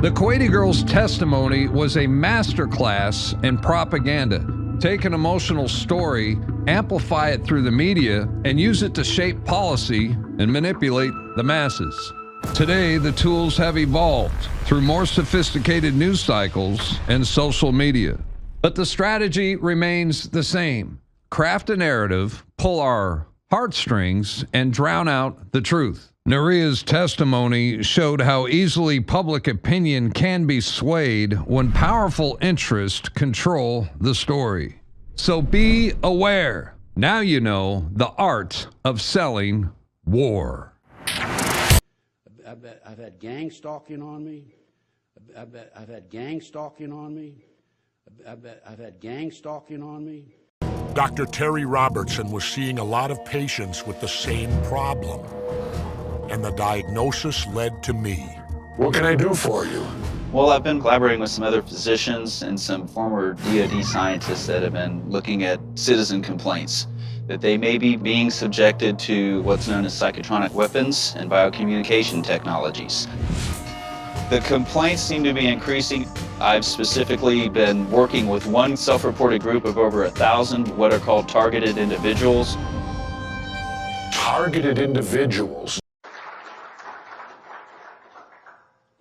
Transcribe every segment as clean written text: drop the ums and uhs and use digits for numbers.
The Kuwaiti girl's testimony was a masterclass in propaganda. Take an emotional story, amplify it through the media, and use it to shape policy and manipulate the masses. Today, the tools have evolved through more sophisticated news cycles and social media. But the strategy remains the same. Craft a narrative, pull our heartstrings, and drown out the truth. Naria's testimony showed how easily public opinion can be swayed when powerful interests control the story. So be aware. Now you know the art of selling war. I've had gang stalking on me. I've had gang stalking on me. I've had gang stalking on me. Dr. Terry Robertson was seeing a lot of patients with the same problem. And the diagnosis led to me. What can I do for you? Well, I've been collaborating with some other physicians and some former DoD scientists that have been looking at citizen complaints, that they may be being subjected to what's known as psychotronic weapons and biocommunication technologies. The complaints seem to be increasing. I've specifically been working with one self-reported group of over 1,000 what are called targeted individuals. Targeted individuals.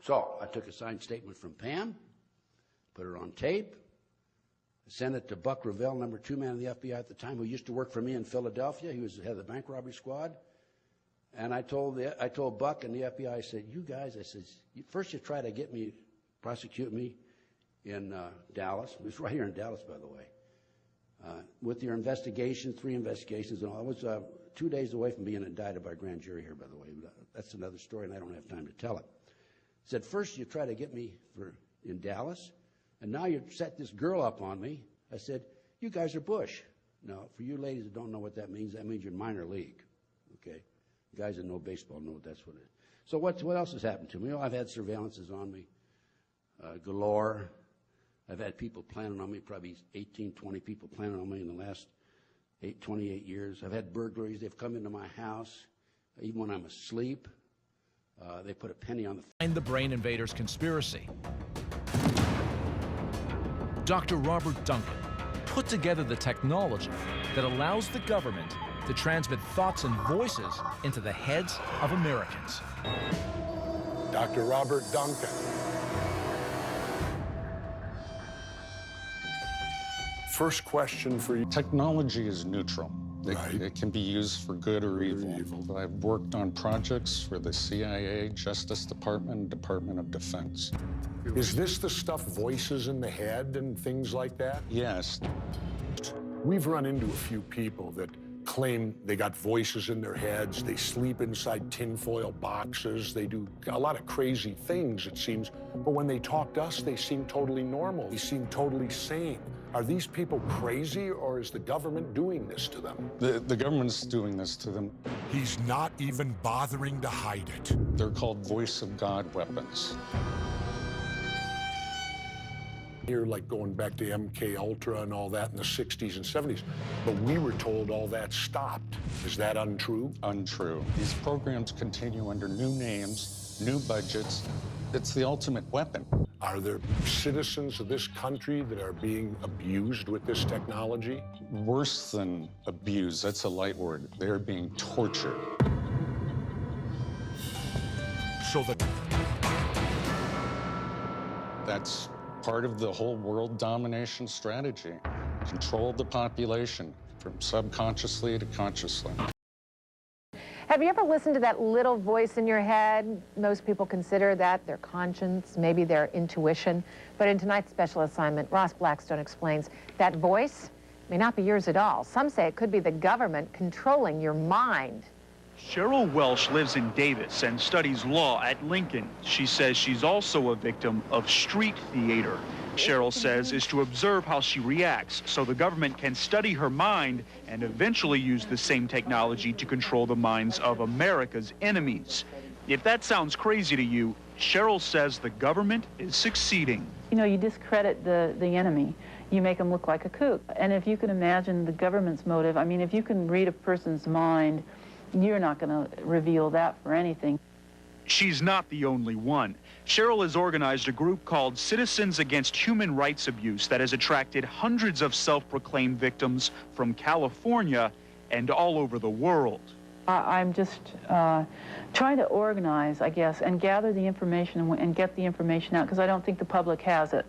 So I took a signed statement from Pam, put it on tape, sent it to Buck Revell, number 2 man in the FBI at the time, who used to work for me in Philadelphia. He was the head of the bank robbery squad. And I told Buck and the FBI, I said, you guys, I said, first you try to get me, prosecute me in Dallas. It was right here in Dallas, by the way. With your investigation, 3 investigations and all. I was 2 days away from being indicted by a grand jury here, by the way. That's another story, and I don't have time to tell it. Said, first you try to get me in Dallas, and now you set this girl up on me. I said, you guys are Bush. Now, for you ladies that don't know what that means you're minor league, okay? Guys that know baseball know that's what it is. So what else has happened to me? I've had surveillances on me galore. I've had people planning on me, probably 18, 20 people planning on me in the last 28 years. I've had burglaries. They've come into my house, even when I'm asleep. They put a penny on the... Behind the Brain Invaders conspiracy. Dr. Robert Duncan put together the technology that allows the government to transmit thoughts and voices into the heads of Americans. Dr. Robert Duncan. First question for you. Technology is neutral. Right. It can be used for good or evil. I've worked on projects for the CIA, Justice Department, Department of Defense. Is this the stuff, voices in the head and things like that? Yes. We've run into a few people that claim they got voices in their heads, they sleep inside tinfoil boxes, they do a lot of crazy things, it seems, but when they talk to us, they seem totally normal, they seem totally sane. Are these people crazy, or is the government doing this to them? The government's doing this to them. He's not even bothering to hide it. They're called voice of God weapons. Here, like going back to MK Ultra and all that in the 60s and 70s, but we were told all that stopped. Is that untrue? Untrue. These programs continue under new names, new budgets. It's the ultimate weapon. Are there citizens of this country that are being abused with this technology? Worse than abused, that's a light word. They're being tortured. So that... That's part of the whole world domination strategy. Control the population from subconsciously to consciously. Have you ever listened to that little voice in your head? Most people consider that their conscience, maybe their intuition. But in tonight's special assignment, Ross Blackstone explains that voice may not be yours at all. Some say it could be the government controlling your mind. Cheryl Welsh lives in Davis and studies law at Lincoln. She says she's also a victim of street theater. Cheryl says is to observe how she reacts so the government can study her mind and eventually use the same technology to control the minds of America's enemies. If that sounds crazy to you, Cheryl says the government is succeeding. You know, you discredit the enemy. You make them look like a kook. And if you can imagine the government's motive, I mean, if you can read a person's mind, you're not going to reveal that for anything. She's not the only one. Cheryl has organized a group called Citizens Against Human Rights Abuse that has attracted hundreds of self-proclaimed victims from California and all over the world. I'm just trying to organize, I guess, and gather the information and get the information out, because I don't think the public has it.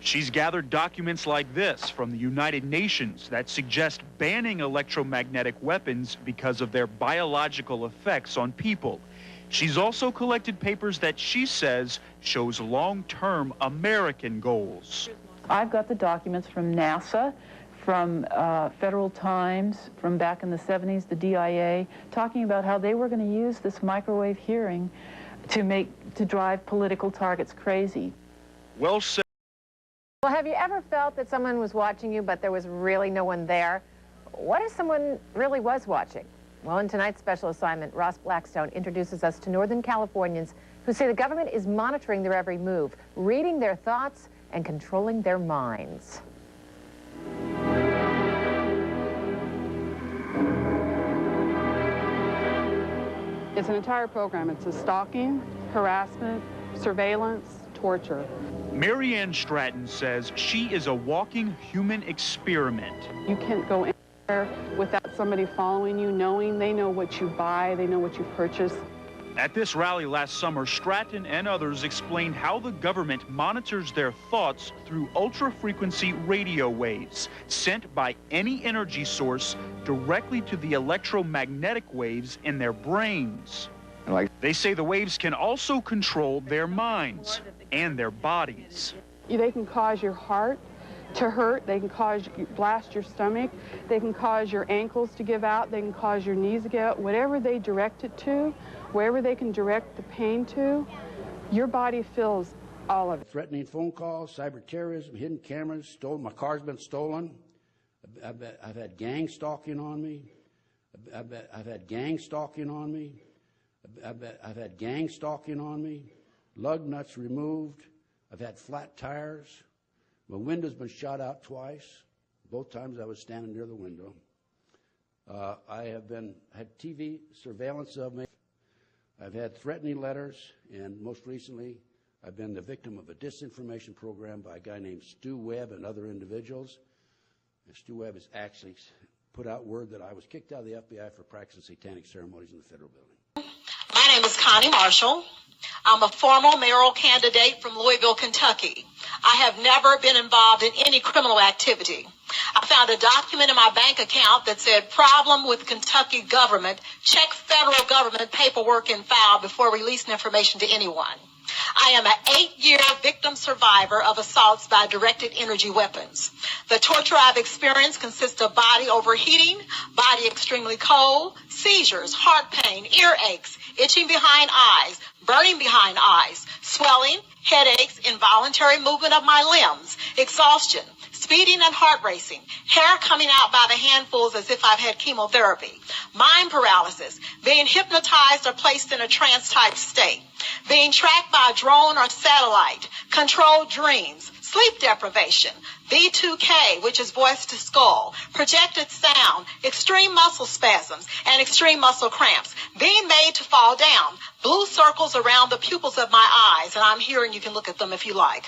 She's gathered documents like this from the United Nations that suggest banning electromagnetic weapons because of their biological effects on people. She's also collected papers that she says shows long-term American goals. I've got the documents from NASA, from Federal Times, from back in the 70s, the DIA, talking about how they were going to use this microwave hearing to drive political targets crazy. Well said. Well, have you ever felt that someone was watching you, but there was really no one there? What if someone really was watching? Well, in tonight's special assignment, Ross Blackstone introduces us to Northern Californians who say the government is monitoring their every move, reading their thoughts, and controlling their minds. It's an entire program. It's a stalking, harassment, surveillance, torture. Marianne Stratton says she is a walking human experiment. You can't go anywhere without somebody following you, knowing they know what you buy, they know what you purchase. At this rally last summer, Stratton and others explained how the government monitors their thoughts through ultra-frequency radio waves sent by any energy source directly to the electromagnetic waves in their brains. They say the waves can also control their minds and their bodies. They can cause your heart to hurt, they can blast your stomach, they can cause your ankles to give out, they can cause your knees to give out. Whatever they direct it to, wherever they can direct the pain to, your body feels all of it. Threatening phone calls, cyber terrorism, hidden cameras, stolen. My car's been stolen. I've had gang stalking on me. I've had gang stalking on me. I've had gang stalking on me. Lug nuts removed. I've had flat tires. My window's been shot out twice. Both times I was standing near the window. I have had TV surveillance of me. I've had threatening letters, and most recently, I've been the victim of a disinformation program by a guy named Stu Webb and other individuals. And Stu Webb has actually put out word that I was kicked out of the FBI for practicing satanic ceremonies in the federal building. My name is Connie Marshall. I'm a former mayoral candidate from Louisville, Kentucky. I have never been involved in any criminal activity. I found a document in my bank account that said, problem with Kentucky government, check federal government paperwork and file before releasing information to anyone. I am an 8-year victim survivor of assaults by directed energy weapons. The torture I've experienced consists of body overheating, body extremely cold, seizures, heart pain, earaches, itching behind eyes, burning behind eyes, swelling, headaches, involuntary movement of my limbs, exhaustion, speeding and heart racing, hair coming out by the handfuls as if I've had chemotherapy, mind paralysis, being hypnotized or placed in a trance-type state, being tracked by a drone or satellite, controlled dreams, sleep deprivation, V2K, which is voice to skull, projected sound, extreme muscle spasms, and extreme muscle cramps, being made to fall down, blue circles around the pupils of my eyes, and I'm here and you can look at them if you like,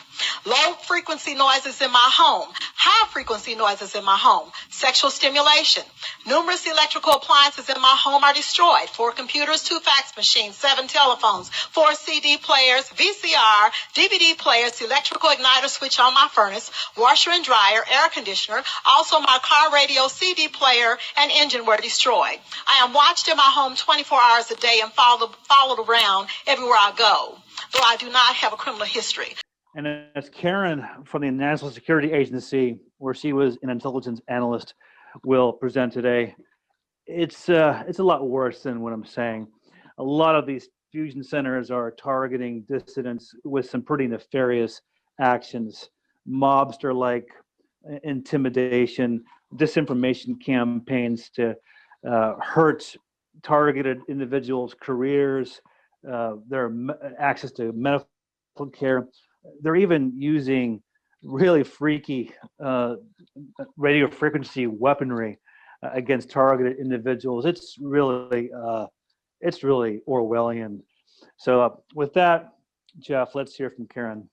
low frequency noises in my home, high frequency noises in my home, sexual stimulation, numerous electrical appliances in my home are destroyed, 4 computers, 2 fax machines, 7 telephones, 4 CD players, VCR, DVD players, electrical igniter switch on my furnace, washer and dryer, air conditioner, also my car radio, CD player, and engine were destroyed. I am watched in my home 24 hours a day and followed around everywhere I go, though I do not have a criminal history. And as Karen from the National Security Agency, where she was an intelligence analyst, will present today, it's a lot worse than what I'm saying. A lot of these fusion centers are targeting dissidents with some pretty nefarious actions, mobster-like intimidation, disinformation campaigns to hurt targeted individuals' careers, their access to medical care. They're even using really freaky radio frequency weaponry against targeted individuals. It's really Orwellian. So with that, Jeff, let's hear from Karen.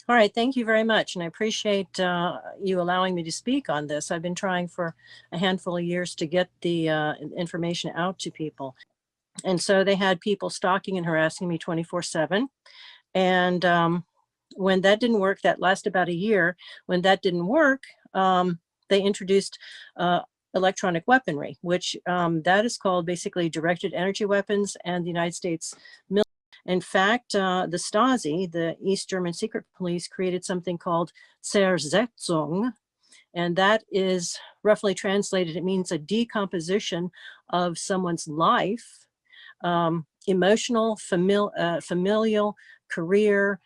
All right, thank you very much. And I appreciate you allowing me to speak on this. I've been trying for a handful of years to get the information out to people. And so they had people stalking and harassing me 24/7. And when that didn't work, that lasted about a year. When that didn't work, they introduced electronic weaponry, which that is called basically directed energy weapons, and the United States military. In fact, the Stasi, the East German secret police, created something called Zersetzung, and that is roughly translated, it means a decomposition of someone's life, emotional, familial, career,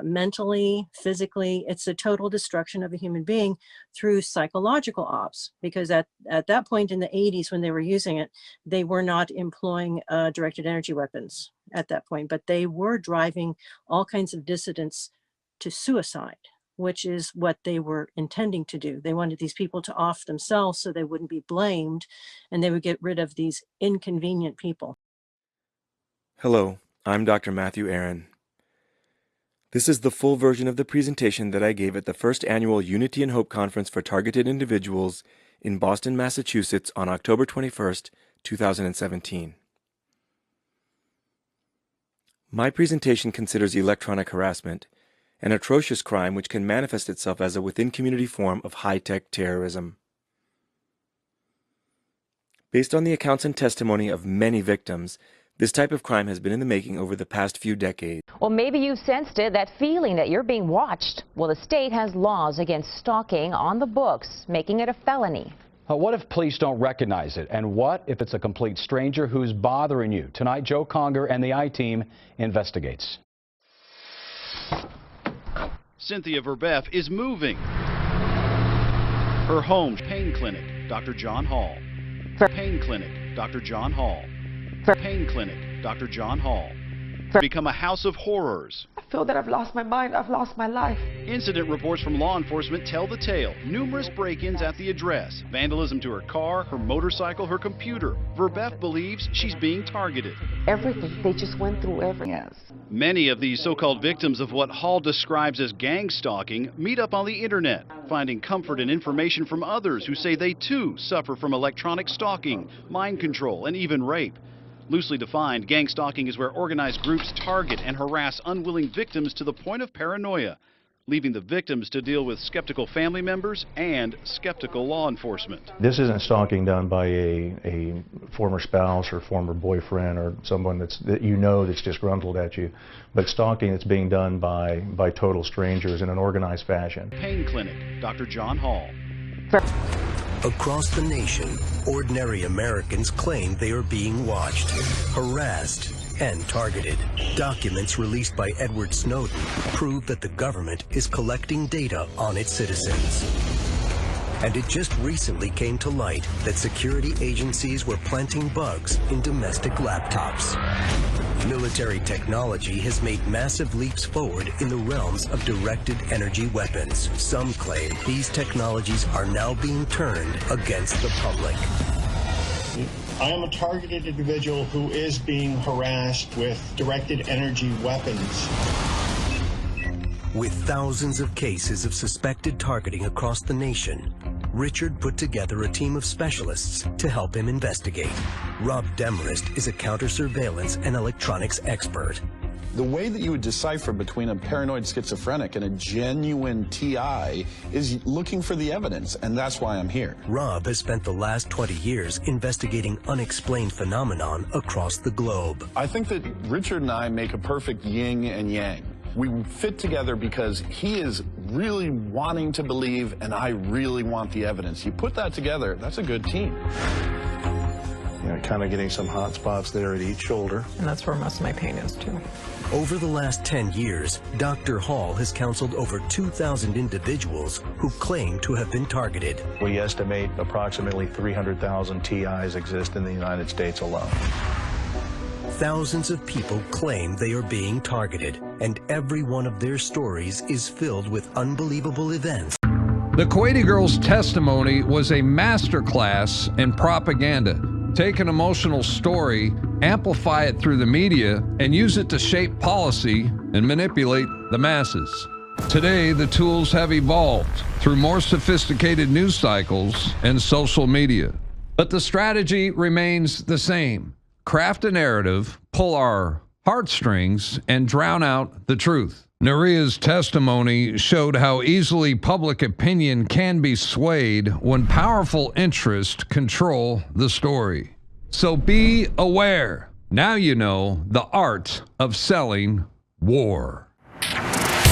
mentally, physically. It's a total destruction of a human being through psychological ops, because at that point in the 80s when they were using it, they were not employing directed energy weapons at that point, but they were driving all kinds of dissidents to suicide, which is what they were intending to do. They wanted these people to off themselves so they wouldn't be blamed, and they would get rid of these inconvenient people. Hello, I'm Dr. Matthew Aaron. This is the full version of the presentation that I gave at the first annual Unity and Hope Conference for Targeted Individuals in Boston, Massachusetts on October 21st, 2017. My presentation considers electronic harassment, an atrocious crime which can manifest itself as a within-community form of high-tech terrorism. Based on the accounts and testimony of many victims, this type of crime has been in the making over the past few decades. Well, maybe you've sensed it, that feeling that you're being watched. Well, the state has laws against stalking on the books, making it a felony. What if police don't recognize it? And what if it's a complete stranger who's bothering you? Tonight, Joe Conger and the I-Team investigates. Cynthia Verbeff is moving. Her home, Pain Clinic, Dr. John Hall. Pain Clinic, Dr. John Hall. Pain Clinic, Dr. John Hall. Become a house of horrors. I feel that I've lost my mind, I've lost my life. Incident reports from law enforcement tell the tale. Numerous break-ins at the address. Vandalism to her car, her motorcycle, her computer. Verbeff believes she's being targeted. Everything, they just went through everything. Yes. Many of these so-called victims of what Hall describes as gang stalking meet up on the internet, finding comfort and information from others who say they too suffer from electronic stalking, mind control, and even rape. Loosely defined, gang stalking is where organized groups target and harass unwilling victims to the point of paranoia, leaving the victims to deal with skeptical family members and skeptical law enforcement. This isn't stalking done by a former spouse or former boyfriend or someone that's disgruntled at you, but stalking that's being done by total strangers in an organized fashion. Pain Clinic, Dr. John Hall. Across the nation, ordinary Americans claim they are being watched, harassed, and targeted. Documents released by Edward Snowden prove that the government is collecting data on its citizens. And it just recently came to light that security agencies were planting bugs in domestic laptops. Military technology has made massive leaps forward in the realms of directed energy weapons. Some claim these technologies are now being turned against the public. I am a targeted individual who is being harassed with directed energy weapons. With thousands of cases of suspected targeting across the nation, Richard put together a team of specialists to help him investigate. Rob Demarest is a counter-surveillance and electronics expert. The way that you would decipher between a paranoid schizophrenic and a genuine TI is looking for the evidence, and that's why I'm here. Rob has spent the last 20 years investigating unexplained phenomenon across the globe. I think that Richard and I make a perfect yin and yang. We fit together because he is really wanting to believe and I really want the evidence. You put that together, that's a good team. You know, kind of getting some hot spots there at each shoulder. And that's where most of my pain is too. Over the last 10 years, Dr. Hall has counseled over 2,000 individuals who claim to have been targeted. We estimate approximately 300,000 TIs exist in the United States alone. Thousands of people claim they are being targeted, and every one of their stories is filled with unbelievable events. The Kuwaiti girl's testimony was a masterclass in propaganda. Take an emotional story, amplify it through the media, and use it to shape policy and manipulate the masses. Today, the tools have evolved through more sophisticated news cycles and social media. But the strategy remains the same. Craft a narrative, pull our heartstrings, and drown out the truth. Naria's testimony showed how easily public opinion can be swayed when powerful interests control the story. So be aware. Now you know the art of selling war.